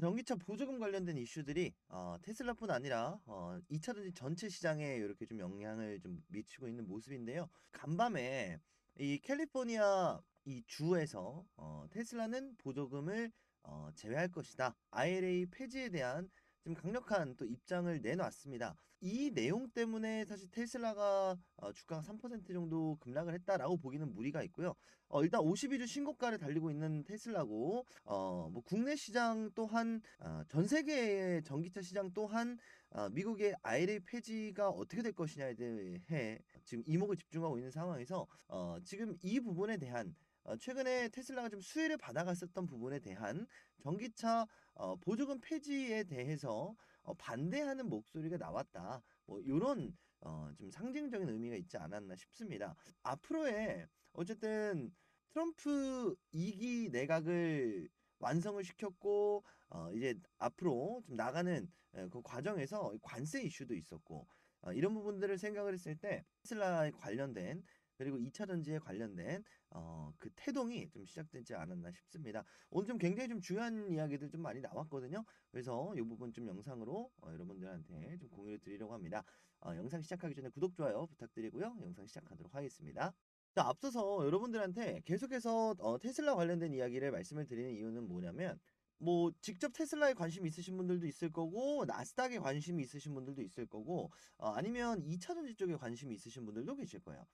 전기차 보조금 관련된 이슈들이 테슬라뿐 아니라 2차 전지 전체 시장에 이렇게 좀 영향을 좀 미치고 있는 모습인데요. 간밤에 이 캘리포니아 이 주에서 테슬라는 보조금을 제외할 것이다. IRA 폐지에 대한 좀 강력한 또 입장을 내놨습니다. 이 내용 때문에 사실 테슬라가 주가가 3% 정도 급락을 했다라고 보기는 무리가 있고요. 일단 52주 신고가를 달리고 있는 테슬라고 뭐 국내 시장 또한 전 세계의 전기차 시장 또한 미국의 IRA 폐지가 어떻게 될 것이냐에 대해 지금 이목을 집중하고 있는 상황에서 지금 이 부분에 대한 최근에 테슬라가 좀 수혜를 받아갔었던 부분에 대한 전기차 보조금 폐지에 대해서 반대하는 목소리가 나왔다. 뭐 이런 좀 상징적인 의미가 있지 않았나 싶습니다. 앞으로의 어쨌든 트럼프 2기 내각을 완성을 시켰고 이제 앞으로 좀 나가는 그 과정에서 관세 이슈도 있었고 이런 부분들을 생각을 했을 때 테슬라에 관련된 그리고 2차 전지에 관련된 그 태동이 좀 시작되지 않았나 싶습니다. 오늘 좀 굉장히 좀 중요한 이야기들 좀 많이 나왔거든요. 그래서 이 부분 좀 영상으로 여러분들한테 좀 공유를 드리려고 합니다. 영상 시작하기 전에 구독, 좋아요 부탁드리고요. 영상 시작하도록 하겠습니다. 자, 앞서서 여러분들한테 계속해서 테슬라 관련된 이야기를 말씀을 드리는 이유는 뭐냐면 뭐 직접 테슬라에 관심 있으신 분들도 있을 거고 나스닥에 관심이 있으신 분들도 있을 거고 아니면 2차 전지 쪽에 관심이 있으신 분들도 계실 거예요.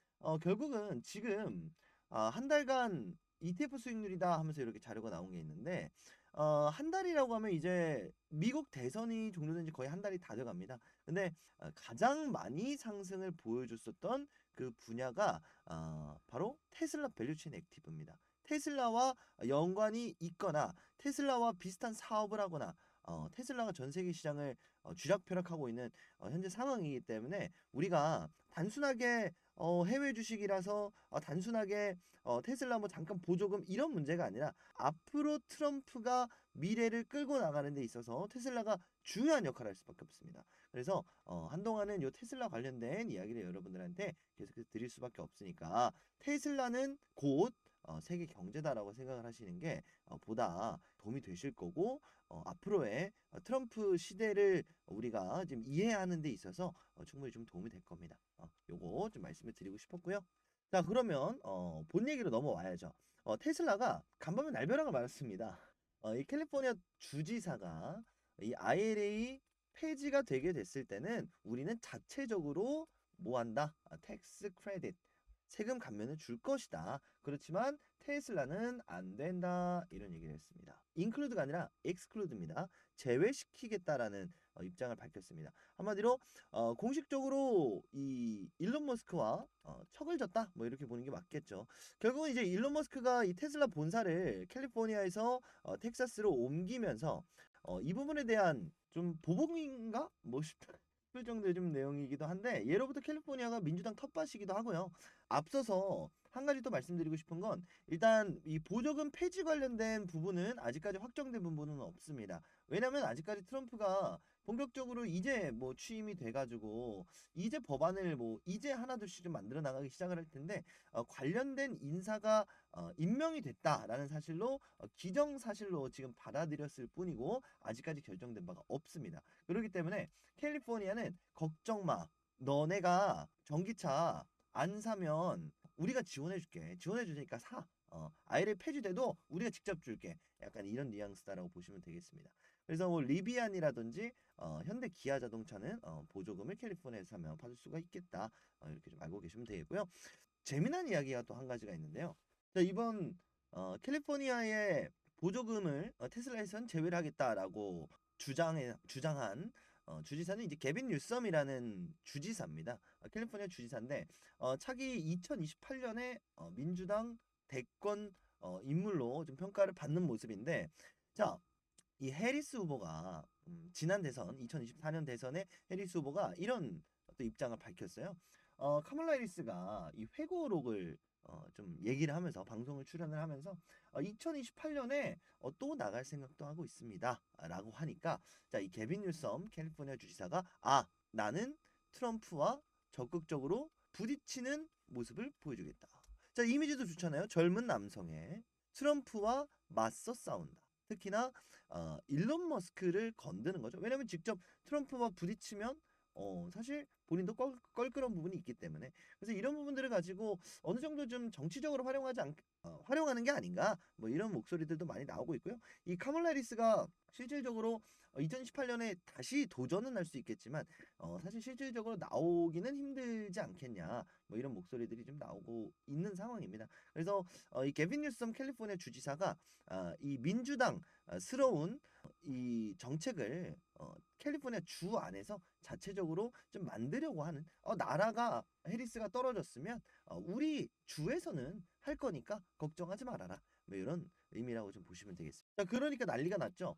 결국은 지금 한 달간 ETF 수익률이다 하면서 이렇게 자료가 나온 게 있는데 한 달이라고 하면 이제 미국 대선이 종료된 지 거의 한 달이 다 돼갑니다. 근데 가장 많이 상승을 보여줬었던 그 분야가 바로 테슬라 밸류체인 액티브입니다. 테슬라와 연관이 있거나 테슬라와 비슷한 사업을 하거나 테슬라가 전 세계 시장을 쥐락펴락하고 있는 현재 상황이기 때문에 우리가 단순하게 해외 주식이라서 단순하게 테슬라 뭐 잠깐 보조금 이런 문제가 아니라 앞으로 트럼프가 미래를 끌고 나가는 데 있어서 테슬라가 중요한 역할을 할 수밖에 없습니다. 그래서 한동안은 요 테슬라 관련된 이야기를 여러분들한테 계속해서 드릴 수밖에 없으니까 테슬라는 곧 세계 경제다라고 생각을 하시는 게 보다 도움이 되실 거고 앞으로의 트럼프 시대를 우리가 지금 이해하는 데 있어서 충분히 좀 도움이 될 겁니다. 요거 좀 말씀을 드리고 싶었고요. 자, 그러면 본 얘기로 넘어와야죠. 테슬라가 간밤에 날벼락을 맞았습니다. 이 캘리포니아 주지사가 이 IRA 폐지가 되게 됐을 때는 우리는 자체적으로 뭐 한다? 텍스 크레딧 세금 감면을 줄 것이다. 그렇지만 테슬라는 안 된다. 이런 얘기를 했습니다. 인클루드가 아니라 엑스클루드입니다. 제외시키겠다라는 입장을 밝혔습니다. 한마디로 공식적으로 이 일론 머스크와 척을 졌다. 뭐 이렇게 보는 게 맞겠죠. 결국은 이제 일론 머스크가 이 테슬라 본사를 캘리포니아에서 텍사스로 옮기면서 이 부분에 대한 좀 보복인가? 뭐 싶을 정도의 좀 내용이기도 한데 예로부터 캘리포니아가 민주당 텃밭이기도 하고요. 앞서서 한 가지 또 말씀드리고 싶은 건 일단 이 보조금 폐지 관련된 부분은 아직까지 확정된 부분은 없습니다. 왜냐면 아직까지 트럼프가 본격적으로 이제 뭐 취임이 돼가지고 이제 법안을 뭐 이제 하나둘씩 좀 만들어 나가기 시작을 할 텐데 관련된 인사가 임명이 됐다라는 사실로 기정사실로 지금 받아들였을 뿐이고 아직까지 결정된 바가 없습니다. 그렇기 때문에 캘리포니아는 걱정 마. 너네가 전기차 안 사면 우리가 지원해줄게. 지원해주니까 사. 아이를 폐지돼도 우리가 직접 줄게. 약간 이런 뉘앙스다라고 보시면 되겠습니다. 그래서 뭐 리비안이라든지 현대 기아 자동차는 보조금을 캘리포니아에서 사면 받을 수가 있겠다. 이렇게 좀 알고 계시면 되겠고요. 재미난 이야기가 또 한 가지가 있는데요. 자, 이번 캘리포니아의 보조금을 테슬라에선 제외를 하겠다라고 주장한 주지사는 이제 개빈 뉴섬이라는 주지사입니다. 캘리포니아 주지사인데 차기 2028년에 민주당 대권 인물로 좀 평가를 받는 모습인데 자, 이 해리스 후보가 지난 대선 2024년 대선에 해리스 후보가 이런 또 입장을 밝혔어요. 카멀라 해리스가 이 회고록을 좀 얘기를 하면서 방송을 출연을 하면서 2028년에 또 나갈 생각도 하고 있습니다. 라고 하니까 자, 이 개빈 뉴섬 캘리포니아 주지사가 나는 트럼프와 적극적으로 부딪히는 모습을 보여주겠다. 자, 이미지도 좋잖아요. 젊은 남성의 트럼프와 맞서 싸운다. 특히나 일론 머스크를 건드는 거죠. 왜냐면 직접 트럼프와 부딪히면 사실 본인도 껄끄러운 부분이 있기 때문에. 그래서 이런 부분들을 가지고 어느 정도 좀 정치적으로 활용하는 게 아닌가 뭐 이런 목소리들도 많이 나오고 있고요. 이 카멀라 해리스가 실질적으로 2018년에 다시 도전은 할 수 있겠지만 사실 실질적으로 나오기는 힘들지 않겠냐 뭐 이런 목소리들이 좀 나오고 있는 상황입니다. 그래서 이 게빈 뉴섬 캘리포니아 주지사가 이 민주당 스러운 이 정책을 캘리포니아 주 안에서 자체적으로 좀 만들려고 하는, 나라가 해리스가 떨어졌으면 우리 주에서는 할 거니까 걱정하지 말아라 뭐 이런 의미라고 좀 보시면 되겠습니다. 자, 그러니까 난리가 났죠.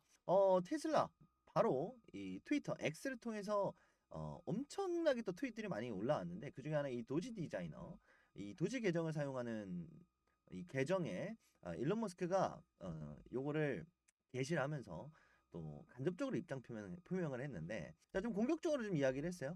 테슬라 바로 이 트위터 X를 통해서 엄청나게 또 트윗들이 많이 올라왔는데, 그 중에 하나 이 도지 디자이너, 이 도지 계정을 사용하는 이 계정에 일론 머스크가 요거를 게시를 하면서 또 간접적으로 입장 표명을 했는데, 자, 좀 공격적으로 좀 이야기를 했어요.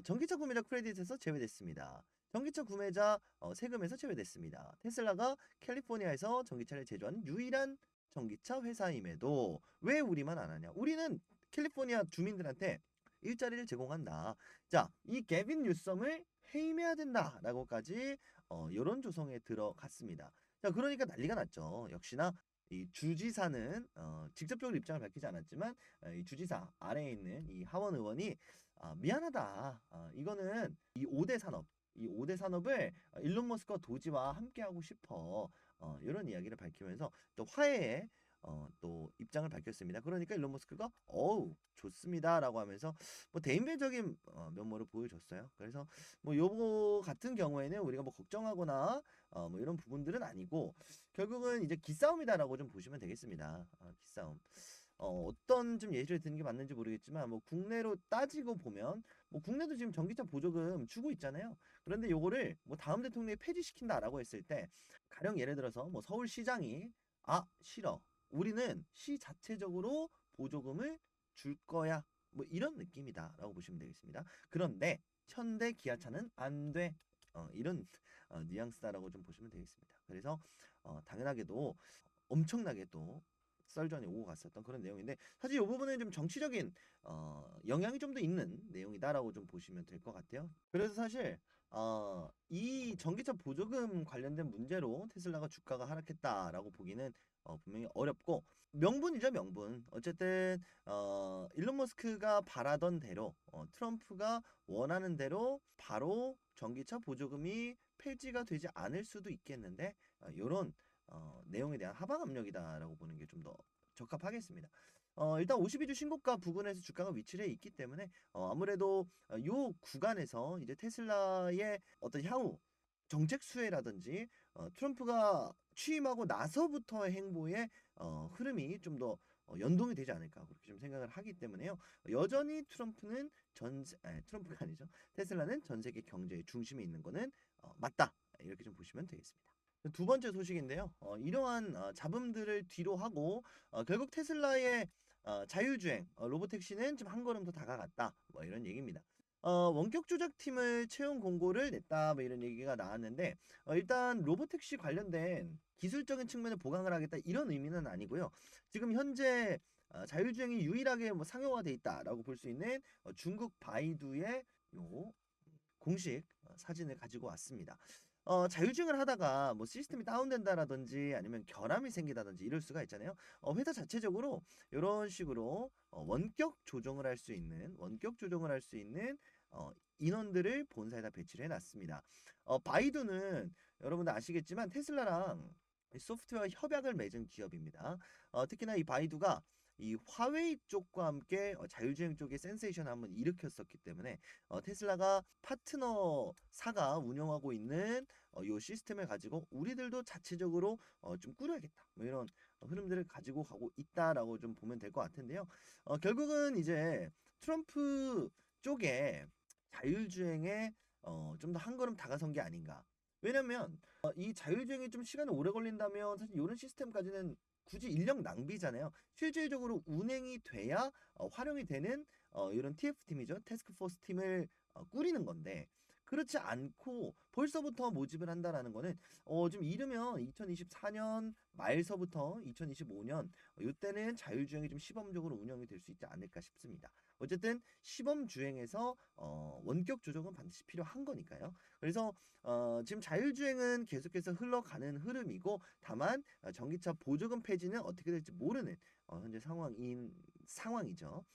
전기차 구매자 크레딧에서 제외됐습니다. 전기차 구매자 세금에서 제외됐습니다. 테슬라가 캘리포니아에서 전기차를 제조하는 유일한 전기차 회사임에도 왜 우리만 안 하냐? 우리는 캘리포니아 주민들한테 일자리를 제공한다. 자, 이 게빈 뉴섬을 해임해야 된다라고까지 여론 조성에 들어갔습니다. 자, 그러니까 난리가 났죠. 역시나 이 주지사는 직접적으로 입장을 밝히지 않았지만 이 주지사 아래에 있는 이 하원 의원이 미안하다. 이거는 이 5대 산업, 이 5대 산업을 일론 머스크와 도지와 함께하고 싶어. 이런 이야기를 밝히면서 또 화해에 또 입장을 밝혔습니다. 그러니까 일론 머스크가 어우 좋습니다라고 하면서 뭐 대인배적인 면모를 보여줬어요. 그래서 뭐 요거 같은 경우에는 우리가 뭐 걱정하거나 뭐 이런 부분들은 아니고, 결국은 이제 기싸움이다라고 좀 보시면 되겠습니다. 기싸움. 어떤 좀 예시를 드는 게 맞는지 모르겠지만, 뭐 국내로 따지고 보면 뭐 국내도 지금 전기차 보조금 주고 있잖아요. 그런데 요거를 뭐 다음 대통령이 폐지시킨다라고 했을 때, 가령 예를 들어서 뭐 서울시장이 싫어, 우리는 시 자체적으로 보조금을 줄 거야, 뭐 이런 느낌이다라고 보시면 되겠습니다. 그런데 현대 기아차는 안 돼. 이런 뉘앙스다라고 좀 보시면 되겠습니다. 그래서 당연하게도 엄청나게 또 썰전이 오고 갔었던 그런 내용인데, 사실 이 부분은 좀 정치적인 영향이 좀 더 있는 내용이다라고 좀 보시면 될 것 같아요. 그래서 사실 이 전기차 보조금 관련된 문제로 테슬라가 주가가 하락했다라고 보기는 분명히 어렵고, 명분이죠, 명분. 어쨌든 일론 머스크가 바라던 대로 트럼프가 원하는 대로 바로 전기차 보조금이 폐지가 되지 않을 수도 있겠는데, 이런 내용에 대한 하방 압력이다라고 보는 게 좀 더 적합하겠습니다. 일단 52주 신고가 부근에서 주가가 위치해 있기 때문에 아무래도 요 구간에서 이제 테슬라의 어떤 향후 정책 수혜라든지 트럼프가 취임하고 나서부터의 행보의 흐름이 좀 더 연동이 되지 않을까 그렇게 좀 생각을 하기 때문에요. 여전히 트럼프가 아니죠. 테슬라는 전 세계 경제의 중심에 있는 거는 맞다. 이렇게 좀 보시면 되겠습니다. 두 번째 소식인데요. 이러한 잡음들을 뒤로 하고 결국 테슬라의 자율주행 로보택시는 좀 한 걸음 더 다가갔다. 뭐 이런 얘기입니다. 원격 조작팀을 채용 공고를 냈다. 뭐 이런 얘기가 나왔는데, 일단 로보택시 관련된 기술적인 측면을 보강을 하겠다 이런 의미는 아니고요. 지금 현재 자율주행이 유일하게 뭐 상용화돼 있다라고 볼 수 있는 중국 바이두의 요 공식 사진을 가지고 왔습니다. 자율주행을 하다가 뭐 시스템이 다운된다라든지 아니면 결함이 생기다든지 이럴 수가 있잖아요. 회사 자체적으로 이런 식으로 원격 조정을 할 수 있는 인원들을 본사에다 배치를 해놨습니다. 바이두는 여러분들 아시겠지만 테슬라랑 소프트웨어 협약을 맺은 기업입니다. 특히나 이 바이두가 이 화웨이 쪽과 함께 자율주행 쪽에 센세이션을 한번 일으켰었기 때문에 테슬라가 파트너사가 운영하고 있는 이 시스템을 가지고 우리들도 자체적으로 좀 꾸려야겠다. 뭐 이런 흐름들을 가지고 가고 있다라고 좀 보면 될 것 같은데요. 결국은 이제 트럼프 쪽에 자율주행에 좀 더 한 걸음 다가선 게 아닌가. 왜냐면 이 자율주행이 좀 시간이 오래 걸린다면 사실 이런 시스템까지는 굳이 인력 낭비잖아요. 실질적으로 운행이 돼야 활용이 되는 이런 TF팀이죠. 태스크포스 팀을 꾸리는 건데, 그렇지 않고 벌써부터 모집을 한다라는 거는 좀 이르면 2024년 말서부터 2025년 이때는 자율주행이 좀 시범적으로 운영이 될 수 있지 않을까 싶습니다. 어쨌든 시범 주행에서 원격 조정은 반드시 필요한 거니까요. 그래서 지금 자율주행은 계속해서 흘러가는 흐름이고 다만 전기차 보조금 폐지는 어떻게 될지 모르는 현재 상황이죠.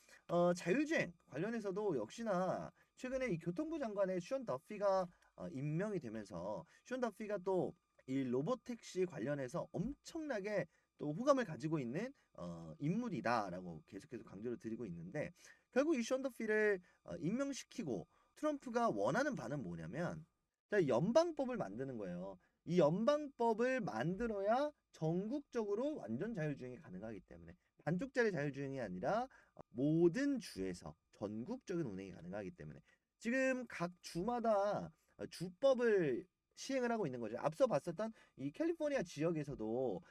자율주행 관련해서도 역시나 최근에 이 교통부 장관의 션 더피가 임명이 되면서 션 더피가 또 이 로보택시 관련해서 엄청나게 또 호감을 가지고 있는 인물이다라고 계속해서 강조를 드리고 있는데 결국 이 션 더피를 임명시키고 트럼프가 원하는 바는 뭐냐면 자, 연방법을 만드는 거예요. 이 연방법을 만들어야 전국적으로 완전 자율주행이 가능하기 때문에 반쪽짜리 자율주행이 아니라 모든 주에서 전국적인 운행이 가능하기 때문에 지금 각 주마다 주법을 시행을 하고 있는 거죠. 앞서 봤었던 이 캘리포니아 지역에서도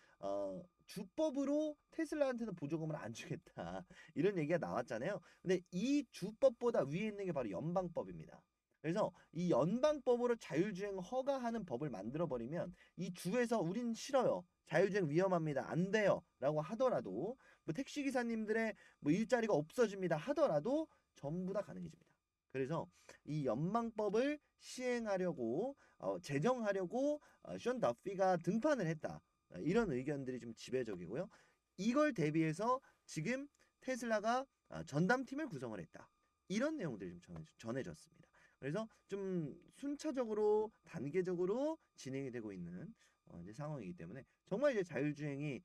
주법으로 테슬라한테는 보조금을 안 주겠다 이런 얘기가 나왔잖아요. 근데 이 주법보다 위에 있는 게 바로 연방법입니다. 그래서 이 연방법으로 자율주행 허가하는 법을 만들어 버리면 이 주에서 우린 싫어요. 자율주행 위험합니다. 안 돼요. 라고 하더라도 뭐 택시 기사님들의 뭐 일자리가 없어집니다. 하더라도 전부 다 가능해집니다. 그래서 이 연방법을 시행하려고 제정하려고 션 더피가 등판을 했다. 이런 의견들이 좀 지배적이고요. 이걸 대비해서 지금 테슬라가 전담팀을 구성을 했다. 이런 내용들이 좀 전해졌습니다. 그래서 좀 순차적으로 단계적으로 진행이 되고 있는 이제 상황이기 때문에 정말 이제 자율주행이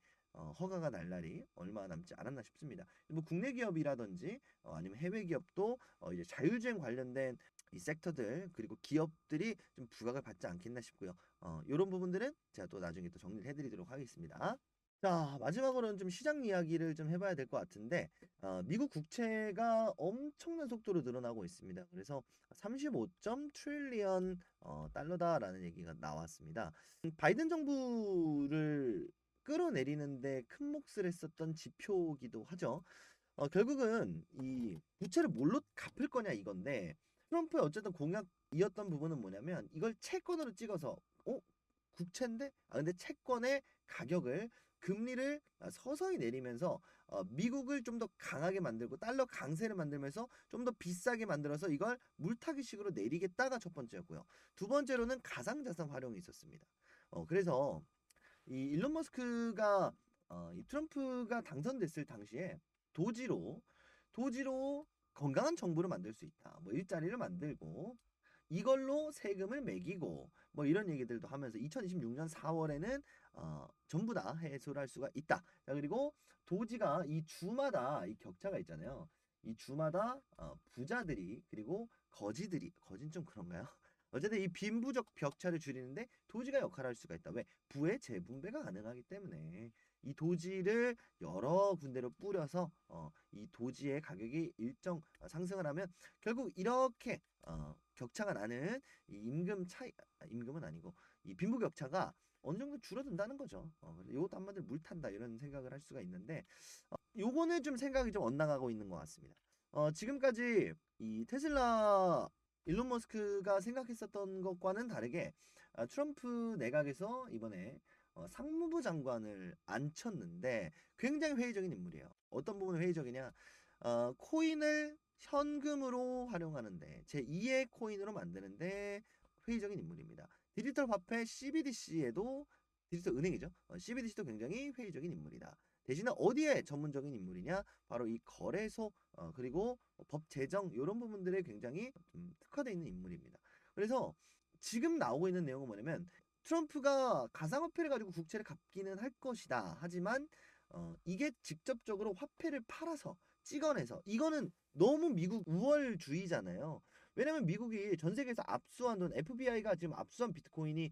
허가가 날 날이 얼마 남지 않았나 싶습니다. 뭐 국내 기업이라든지 아니면 해외 기업도 이제 자율주행 관련된 이 섹터들 그리고 기업들이 좀 부각을 받지 않겠나 싶고요. 이런 부분들은 제가 또 나중에 또 정리를 해드리도록 하겠습니다. 자, 마지막으로는 좀 시장 이야기를 좀 해봐야 될 것 같은데, 미국 국채가 엄청난 속도로 늘어나고 있습니다. 그래서 35점 트릴리언 달러다라는 얘기가 나왔습니다. 바이든 정부를 끌어내리는데 큰 몫을 했었던 지표기도 하죠. 결국은 이 부채를 뭘로 갚을 거냐 이건데, 트럼프의 어쨌든 공약이었던 부분은 뭐냐면, 이걸 채권으로 찍어서, 국채인데? 근데 채권의 가격을 금리를 서서히 내리면서 미국을 좀 더 강하게 만들고 달러 강세를 만들면서 좀 더 비싸게 만들어서 이걸 물타기식으로 내리겠다가 첫 번째였고요. 두 번째로는 가상자산 활용이 있었습니다. 그래서 이 일론 머스크가 이 트럼프가 당선됐을 당시에 도지로 도지로 건강한 정부를 만들 수 있다. 뭐 일자리를 만들고 이걸로 세금을 매기고 뭐 이런 얘기들도 하면서 2026년 4월에는 전부 다 해소를 할 수가 있다. 자, 그리고 도지가 이 주마다 이 격차가 있잖아요. 이 주마다 부자들이 그리고 거진 좀 그런가요? 어쨌든 이 빈부적 격차를 줄이는데 도지가 역할을 할 수가 있다. 왜? 부의 재분배가 가능하기 때문에 이 도지를 여러 군데로 뿌려서 이 도지의 가격이 일정 상승을 하면 결국 이렇게 격차가 나는 이 임금은 아니고 이 빈부 격차가 어느 정도 줄어든다는 거죠. 이것도 한마디로 물 탄다 이런 생각을 할 수가 있는데 요거는 좀 생각이 좀 엇나가고 있는 것 같습니다. 지금까지 이 테슬라 일론 머스크가 생각했었던 것과는 다르게 트럼프 내각에서 이번에 상무부 장관을 앉혔는데 굉장히 회의적인 인물이에요. 어떤 부분이 회의적이냐? 코인을 현금으로 활용하는데 제2의 코인으로 만드는데 회의적인 인물입니다. 디지털 화폐 CBDC에도 디지털 은행이죠. CBDC도 굉장히 회의적인 인물이다. 대신에 어디에 전문적인 인물이냐? 바로 이 거래소 그리고 법 제정 이런 부분들에 굉장히 특화되어 있는 인물입니다. 그래서 지금 나오고 있는 내용은 뭐냐면 트럼프가 가상화폐를 가지고 국채를 갚기는 할 것이다. 하지만 이게 직접적으로 화폐를 팔아서 찍어내서 이거는 너무 미국 우월주의잖아요. 왜냐면 미국이 전 세계에서 압수한 돈 FBI가 지금 압수한 비트코인이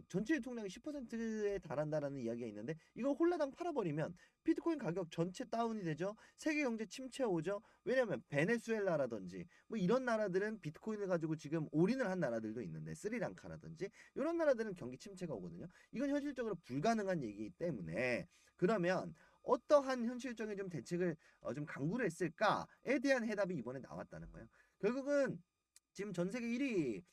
전체 유통량이 10%에 달한다라는 이야기가 있는데 이걸 홀라당 팔아버리면 비트코인 가격 전체 다운이 되죠. 세계 경제 침체 오죠. 왜냐면 베네수엘라라든지 뭐 이런 나라들은 비트코인을 가지고 지금 올인을 한 나라들도 있는데 스리랑카라든지 이런 나라들은 경기 침체가 오거든요. 이건 현실적으로 불가능한 얘기이기 때문에 그러면 어떠한 현실적인 좀 대책을 좀 강구를 했을까에 대한 해답이 이번에 나왔다는 거예요. 결국은 지금 전 세계 1위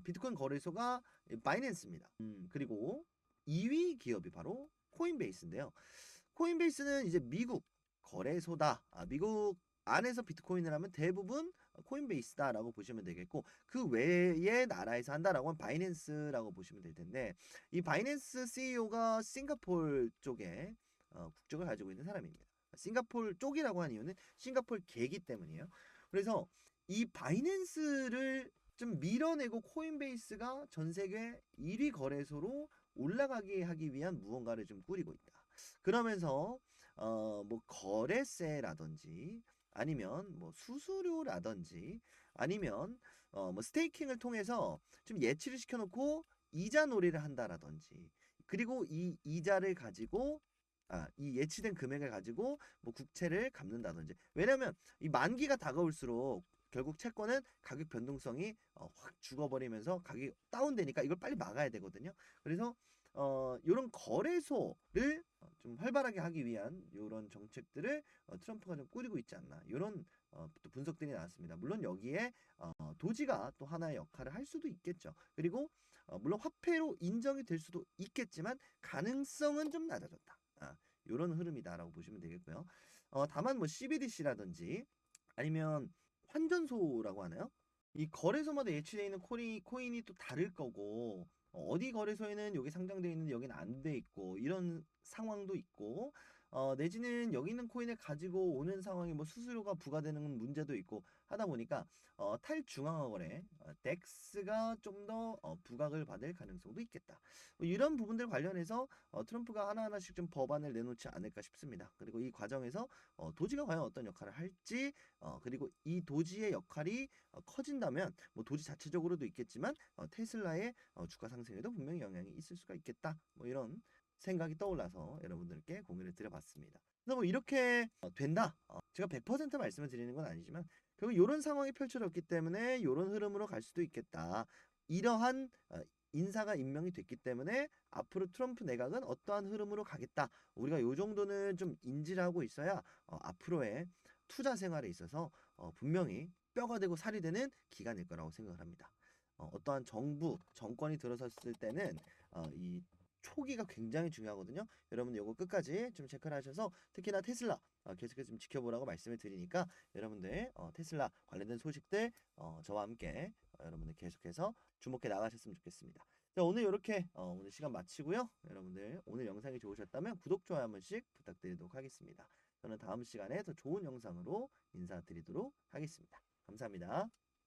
비트코인 거래소가 바이낸스입니다. 그리고 2위 기업이 바로 코인베이스인데요. 코인베이스는 이제 미국 거래소다. 미국 안에서 비트코인을 하면 대부분 코인베이스다라고 보시면 되겠고, 그 외의 나라에서 한다라고 하면 바이낸스라고 보시면 될 텐데, 이 바이낸스 CEO가 싱가포르 쪽에 국적을 가지고 있는 사람입니다. 싱가포르 쪽이라고 하는 이유는 싱가포르 계기 때문이에요. 그래서 이 바이낸스를 좀 밀어내고 코인베이스가 전 세계 1위 거래소로 올라가게 하기 위한 무언가를 좀 꾸리고 있다. 그러면서 뭐 거래세라든지 아니면 뭐 수수료라든지 아니면 뭐 스테이킹을 통해서 좀 예치를 시켜놓고 이자 놀이를 한다라든지, 그리고 이 이자를 가지고 이 예치된 금액을 가지고 뭐 국채를 갚는다든지. 왜냐면 이 만기가 다가올수록 결국 채권은 가격 변동성이 확 죽어버리면서 가격이 다운되니까 이걸 빨리 막아야 되거든요. 그래서 이런 거래소를 좀 활발하게 하기 위한 이런 정책들을 트럼프가 좀 꾸리고 있지 않나, 이런 또 분석들이 나왔습니다. 물론 여기에 도지가 또 하나의 역할을 할 수도 있겠죠. 그리고 물론 화폐로 인정이 될 수도 있겠지만 가능성은 좀 낮아졌다. 이런 흐름이다라고 보시면 되겠고요. 다만 뭐 CBDC라든지 아니면 환전소라고 하나요? 이 거래소마다 예치되어 있는 코인이 또 다를 거고, 어디 거래소에는 여기 상장되어 있는데 여기는 안 돼 있고, 이런 상황도 있고, 내지는 여기 있는 코인을 가지고 오는 상황에 뭐 수수료가 부과되는 문제도 있고 하다 보니까 탈중앙화 거래 덱스가 좀 더 부각을 받을 가능성도 있겠다. 뭐 이런 부분들 관련해서 트럼프가 하나하나씩 좀 법안을 내놓지 않을까 싶습니다. 그리고 이 과정에서 도지가 과연 어떤 역할을 할지, 그리고 이 도지의 역할이 커진다면 뭐 도지 자체적으로도 있겠지만 테슬라의 주가 상승에도 분명히 영향이 있을 수가 있겠다. 뭐 이런 생각이 떠올라서 여러분들께 공유를 드려봤습니다. 그래서 뭐 이렇게 된다. 제가 100% 말씀을 드리는 건 아니지만 결국 이런 상황이 펼쳐졌기 때문에 이런 흐름으로 갈 수도 있겠다. 이러한 인사가 임명이 됐기 때문에 앞으로 트럼프 내각은 어떠한 흐름으로 가겠다. 우리가 요 정도는 좀 인지를 하고 있어야 앞으로의 투자 생활에 있어서 분명히 뼈가 되고 살이 되는 기간일 거라고 생각을 합니다. 어떠한 정권이 들어섰을 때는 이 초기가 굉장히 중요하거든요. 여러분 이거 끝까지 좀 체크를 하셔서 특히나 테슬라 계속해서 좀 지켜보라고 말씀을 드리니까 여러분들 테슬라 관련된 소식들 저와 함께 여러분들 계속해서 주목해 나가셨으면 좋겠습니다. 자, 오늘 이렇게 오늘 시간 마치고요. 여러분들 오늘 영상이 좋으셨다면 구독, 좋아요 한 번씩 부탁드리도록 하겠습니다. 저는 다음 시간에 더 좋은 영상으로 인사드리도록 하겠습니다. 감사합니다.